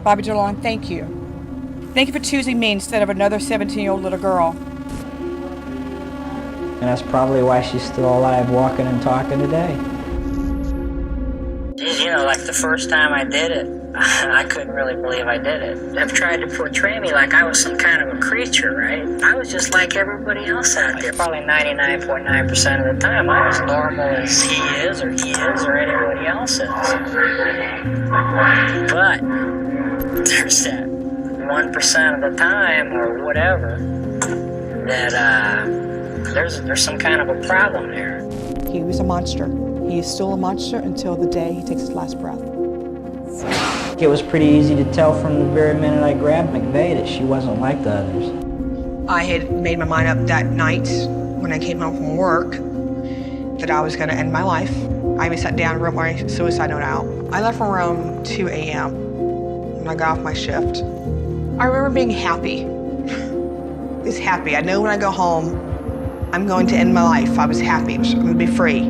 Bobby DeLong, thank you. Thank you for choosing me instead of another 17-year-old little girl. And that's probably why she's still alive, walking and talking today. You know, like the first time I did it, I couldn't really believe I did it. They've tried to portray me like I was some kind of a creature, right? I was just like everybody else out there. Probably 99.9% of the time, I'm as normal as he is, or anybody else is. But there's that 1% of the time, or whatever, that there's some kind of a problem there. He was a monster. He is still a monster until the day he takes his last breath. It was pretty easy to tell from the very minute I grabbed McVey that she wasn't like the others. I had made my mind up that night when I came home from work that I was going to end my life. I even sat down and wrote my suicide note out. I left around 2 a.m. when I got off my shift. I remember being happy. I was happy. I know when I go home, I'm going to end my life. I was happy. I'm going to be free.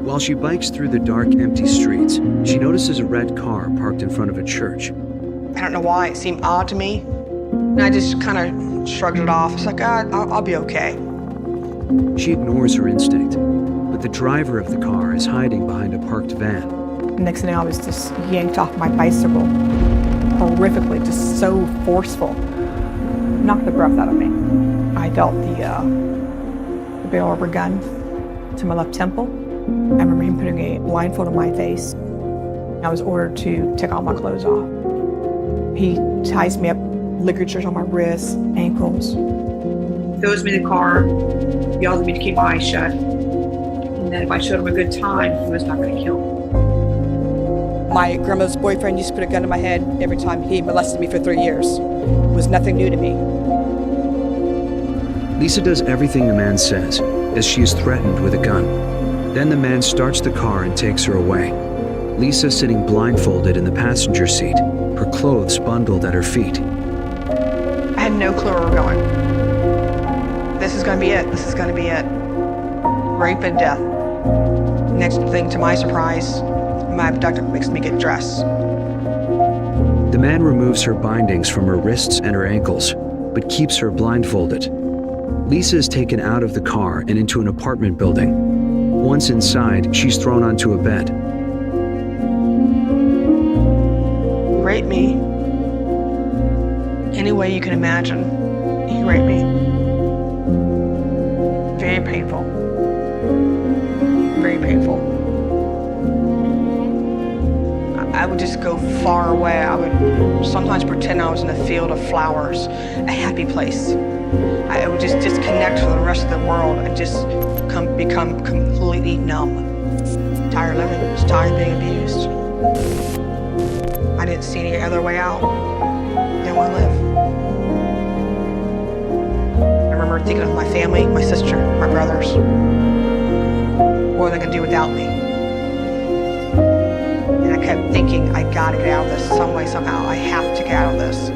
While she bikes through the dark, empty streets, she notices a red car parked in front of a church. I don't know why. It seemed odd to me. And I just kind of shrugged it off. It's like, I'll be okay. She ignores her instinct, but the driver of the car is hiding behind a parked van. The next thing I was just yanked off my bicycle, horrifically, just so forceful. Knocked the breath out of me. I felt the barrel of a gun to my left temple. I remember him putting a blindfold on my face. I was ordered to take all my clothes off. He ties me up, ligatures on my wrists, ankles. Throws me in the car, yells at me to keep my eyes shut. And that if I showed him a good time, he was not going to kill me. My grandmother's boyfriend used to put a gun to my head every time he molested me for 3 years. It was nothing new to me. Lisa does everything the man says, as she is threatened with a gun. Then the man starts the car and takes her away. Lisa sitting blindfolded in the passenger seat, her clothes bundled at her feet. I had no clue where we're going. This is going to be it. This is going to be it. Rape and death. Next thing, to my surprise, my abductor makes me get dressed. The man removes her bindings from her wrists and her ankles, but keeps her blindfolded. Lisa is taken out of the car and into an apartment building. Once inside, she's thrown onto a bed. Rape me any way you can imagine. He raped me. Very painful. Very painful. I would just go far away. I would sometimes pretend I was in a field of flowers, a happy place. I would just disconnect from the rest of the world and just become completely numb. Tired of living, just tired of being abused. I didn't see any other way out. Didn't want to live. I remember thinking of my family, my sister, my brothers. What are they going to do without me? And I kept thinking, I got to get out of this some way, somehow. I have to get out of this.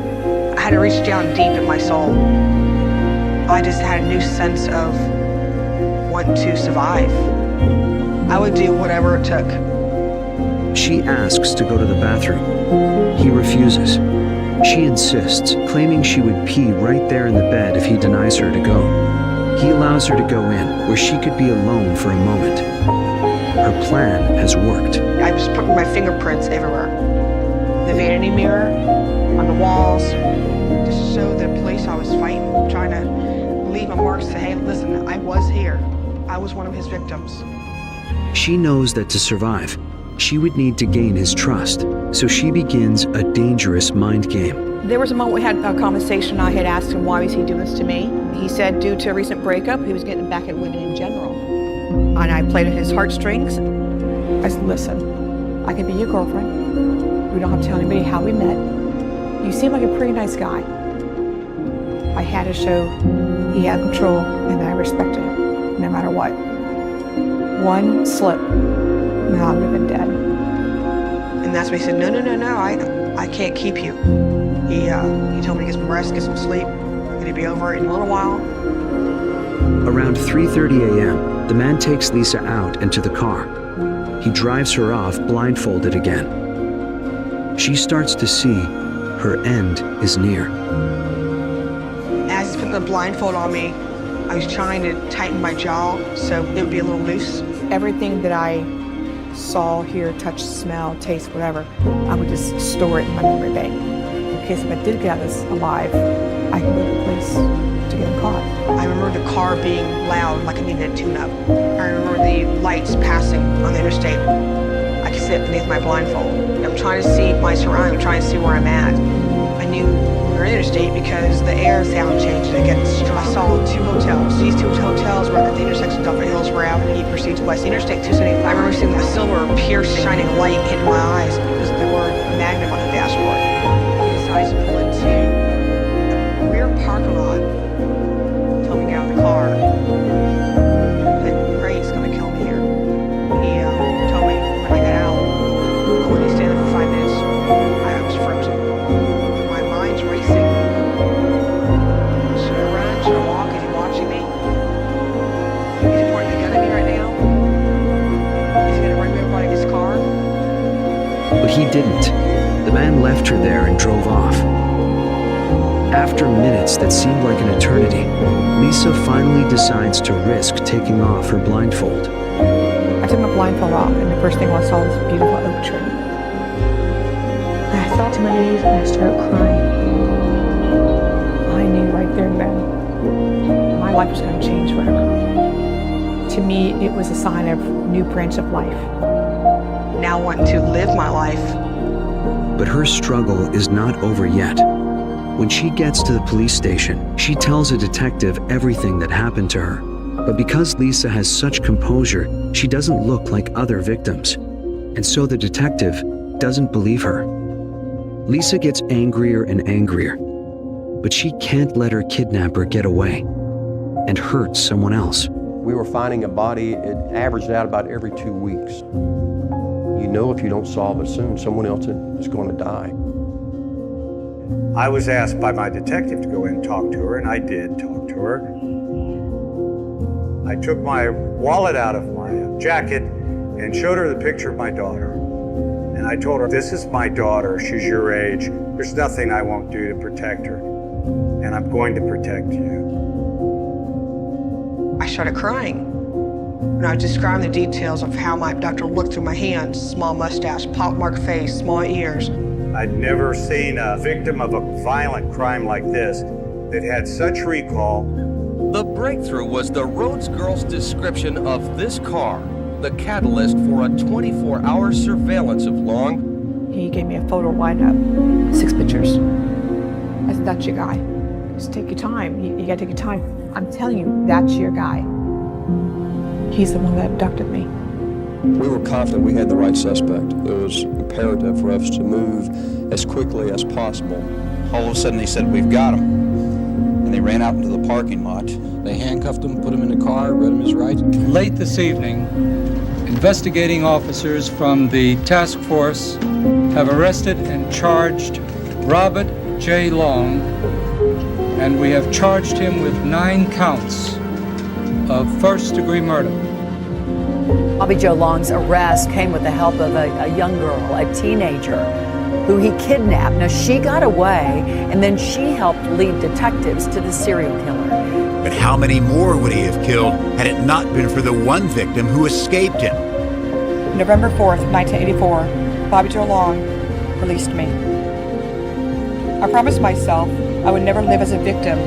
I had to reach down deep in my soul. I just had a new sense of wanting to survive. I would do whatever it took. She asks to go to the bathroom. He refuses. She insists, claiming she would pee right there in the bed if he denies her to go. He allows her to go in, where she could be alone for a moment. Her plan has worked. I was putting my fingerprints everywhere. The vanity mirror, on the walls, to show the police I was fighting, trying to leave a mark, say, hey, listen, I was here. I was one of his victims. She knows that to survive, she would need to gain his trust, so she begins a dangerous mind game. There was a moment we had a conversation. I had asked him why was he doing this to me. He said due to a recent breakup, he was getting back at women in general. And I played at his heartstrings. I said, listen, I can be your girlfriend. We don't have to tell anybody how we met. You seem like a pretty nice guy. I had to show he had control and that I respected him, no matter what. One slip, and I would have been dead. And that's when he said, no, I can't keep you. He told me to get some rest, get some sleep. It'd be over in a little while. Around 3:30 a.m., the man takes Lisa out and to the car. He drives her off blindfolded again. She starts to see her end is near. As he's putting the blindfold on me, I was trying to tighten my jaw so it would be a little loose. Everything that I saw, hear, touch, smell, taste, whatever, I would just store it in my memory bank. In case if I did get out of this alive, I could go to the police to get him caught. I remember the car being loud, like it needed a tune-up. I remember the lights passing on the interstate. I could see it beneath my blindfold. I'm trying to see my surroundings, I'm trying to see where I'm at. I knew we were in the interstate because the air sound changed. I saw two hotels. These two hotels were at the intersection of Duffer Hills Avenue and proceeds west. Interstate 275. I remember seeing the silver pierced shining light hit my eyes. It was the word Magnum on the dashboard. He decides to pull into the rear parking lot. Told me to get out of the car. That Ray's gonna kill me here. He told me when I got out, I wouldn't stay there for 5 minutes. I was frozen. My mind's racing. Should I run? Should I walk? Is he watching me? Is he pointing the gun at me right now? Is he gonna run me over by his car? But he didn't. The man left her there and drove off. After minutes that seemed like an eternity, Lisa finally decides to risk taking off her blindfold. I took my blindfold off, and the first thing I saw was a beautiful oak tree. And I fell to my knees and I started crying. I knew right there and then my life was going to change forever. To me, it was a sign of new branch of life. Now wanting to live my life. But her struggle is not over yet. When she gets to the police station, she tells a detective everything that happened to her. But because Lisa has such composure, she doesn't look like other victims. And so the detective doesn't believe her. Lisa gets angrier and angrier, but she can't let her kidnapper get away and hurt someone else. We were finding a body, it averaged out about every 2 weeks. You know if you don't solve it soon, someone else is going to die. I was asked by my detective to go in and talk to her, and I did talk to her. I took my wallet out of my jacket and showed her the picture of my daughter. And I told her, this is my daughter, she's your age. There's nothing I won't do to protect her, and I'm going to protect you. I started crying. And I was describing the details of how my abductor looked through my hands, small mustache, pockmarked face, small ears. I'd never seen a victim of a violent crime like this that had such recall. The breakthrough was the Rhodes girl's description of this car, the catalyst for a 24-hour surveillance of Long. He gave me a photo lineup, 6 pictures. I said, that's your guy. Just take your time. You gotta take your time. I'm telling you, that's your guy. He's the one that abducted me. We were confident we had the right suspect. It was imperative for us to move as quickly as possible. All of a sudden they said, we've got him. And they ran out into the parking lot. They handcuffed him, put him in the car, read him his rights. Late this evening, investigating officers from the task force have arrested and charged Robert J. Long, and we have charged him with 9 counts of first-degree murder. Bobby Joe Long's arrest came with the help of a young girl, a teenager, who he kidnapped. Now, she got away, and then she helped lead detectives to the serial killer. But how many more would he have killed had it not been for the one victim who escaped him? November 4th, 1984, Bobby Joe Long released me. I promised myself I would never live as a victim.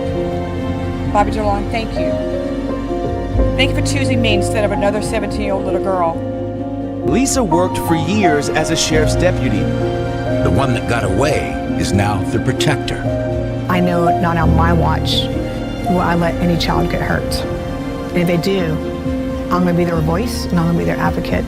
Bobby Joe Long, thank you. Thank you for choosing me instead of another 17-year-old little girl. Lisa worked for years as a sheriff's deputy. The one that got away is now the protector. I know not on my watch will I let any child get hurt. And if they do, I'm going to be their voice and I'm going to be their advocate.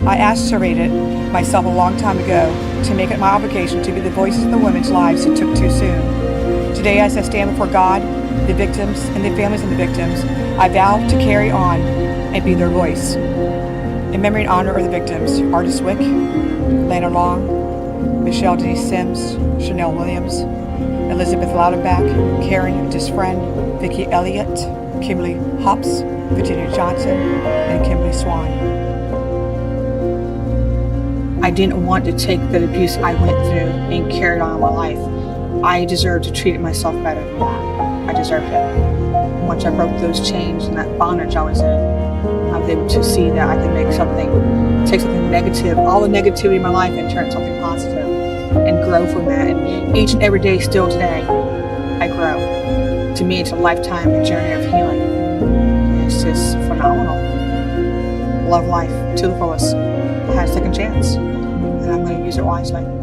I aspirated myself a long time ago to make it my obligation to be the voices of the women's lives who took too soon. Today, as I stand before God, the victims, and the families of the victims, I vow to carry on and be their voice. In memory and honor of the victims, Artis Wick, Lana Long, Michelle Denise Sims, Chanel Williams, Elizabeth Loudenbach, Karen Disfriend, Vicki Elliott, Kimberly Hops, Virginia Johnson, and Kimberly Swan. I didn't want to take the abuse I went through and carry it on in my life. I deserved to treat myself better than that. I deserved it. Once I broke those chains and that bondage I was in, I was able to see that I could make something, take something negative, all the negativity in my life, and turn it something positive and grow from that. And each and every day, still today, I grow. To me, it's a lifetime journey of healing. And it's just phenomenal. Love life to the fullest. I had a second chance, and I'm going to use it wisely.